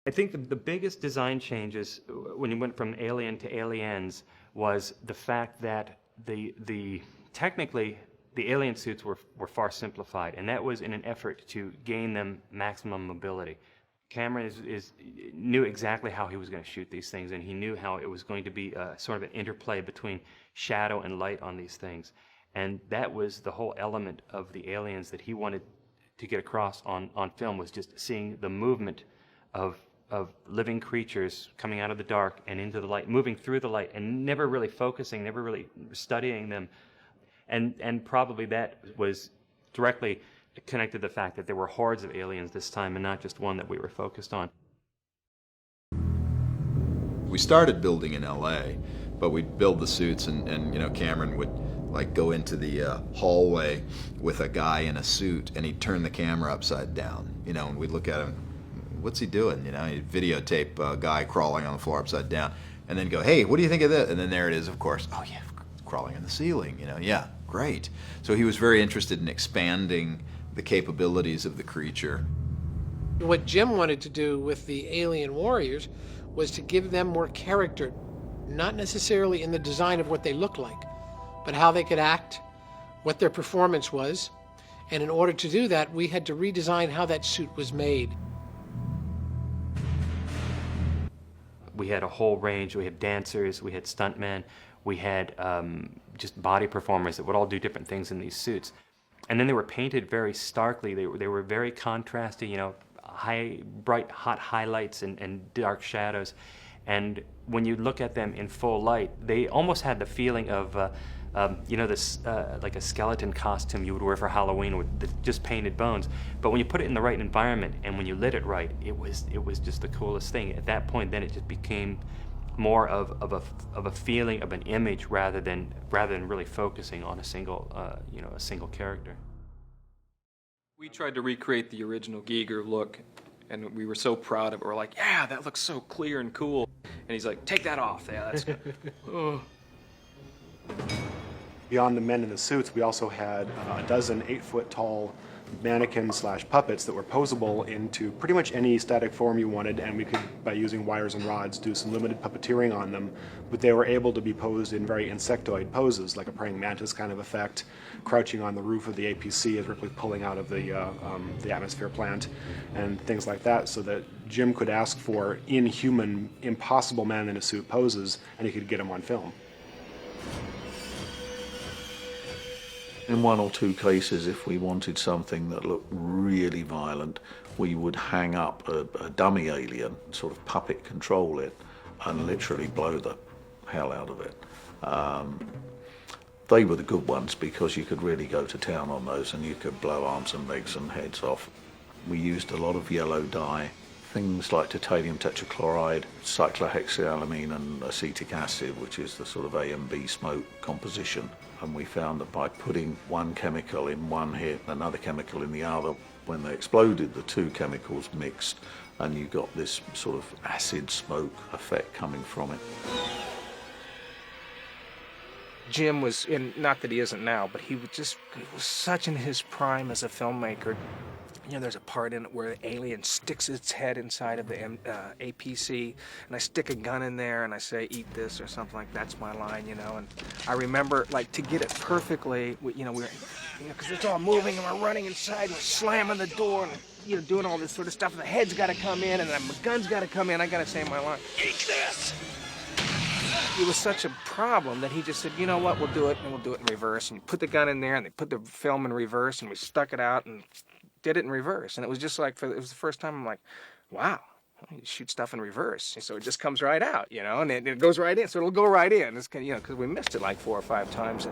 I think the biggest design changes when you went from Alien to Aliens was the fact that technically the alien suits were far simplified, and that was in an effort to gain them maximum mobility. Cameron knew exactly how he was going to shoot these things, and he knew how it was going to be sort of an interplay between shadow and light on these things. And that was the whole element of the aliens that he wanted to get across on film, was just seeing the movement of living creatures coming out of the dark and into the light, moving through the light, and never really focusing, never really studying them. And probably that was directly connected to the fact that there were hordes of aliens this time and not just one that we were focused on. We started building in LA, but we'd build the suits and Cameron would like go into the hallway with a guy in a suit and he'd turn the camera upside down, and we'd look at him, what's he doing? He'd videotape a guy crawling on the floor upside down and then go, hey, what do you think of this? And then there it is, of course. Oh yeah, crawling on the ceiling, yeah, great. So he was very interested in expanding the capabilities of the creature. What Jim wanted to do with the alien warriors was to give them more character, not necessarily in the design of what they looked like, but how they could act, what their performance was. And in order to do that, we had to redesign how that suit was made. We had a whole range. We had dancers, we had stuntmen, we had just body performers that would all do different things in these suits. And then they were painted very starkly. They were very contrasty, bright, hot highlights and dark shadows. And when you look at them in full light, they almost had the feeling of, this like a skeleton costume you would wear for Halloween with just painted bones. But when you put it in the right environment and when you lit it right, it was just the coolest thing. At that point, then it just became more of a feeling of an image rather than really focusing on a single character. We tried to recreate the original Giger look, and we were so proud of it. We're like, yeah, that looks so clear and cool. And he's like, take that off. Yeah, that's good. Oh. Beyond the men in the suits, we also had a dozen 8-foot-tall mannequins/puppets that were posable into pretty much any static form you wanted, and we could, by using wires and rods, do some limited puppeteering on them. But they were able to be posed in very insectoid poses, like a praying mantis kind of effect, crouching on the roof of the APC as Ripley's pulling out of the atmosphere plant, and things like that, so that Jim could ask for inhuman, impossible man-in-a-suit poses, and he could get them on film. In one or two cases, if we wanted something that looked really violent, we would hang up a dummy alien, sort of puppet control it, and literally blow the hell out of it. They were the good ones because you could really go to town on those and you could blow arms and legs and heads off. We used a lot of yellow dye, things like titanium tetrachloride, cyclohexylamine and acetic acid, which is the sort of A and B smoke composition. And we found that by putting one chemical in one hit, another chemical in the other, when they exploded, the two chemicals mixed, and you got this sort of acid smoke effect coming from it. Jim was in, not that he isn't now, but he was such in his prime as a filmmaker. There's a part in it where the alien sticks its head inside of the APC, and I stick a gun in there and I say, eat this or something like that's my line, and I remember, like, to get it perfectly, we're, because it's all moving and we're running inside and we're slamming the door and, doing all this sort of stuff, and the head's got to come in and then the gun's got to come in, I got to say my line, eat this! It was such a problem that he just said, you know what, we'll do it, and we'll do it in reverse, and you put the gun in there and they put the film in reverse and we stuck it out and did it in reverse, and it was just like, it was the first time I'm like, wow, you shoot stuff in reverse, so it just comes right out, and it goes right in, so it'll go right in. It's because we missed it like 4 or 5 times.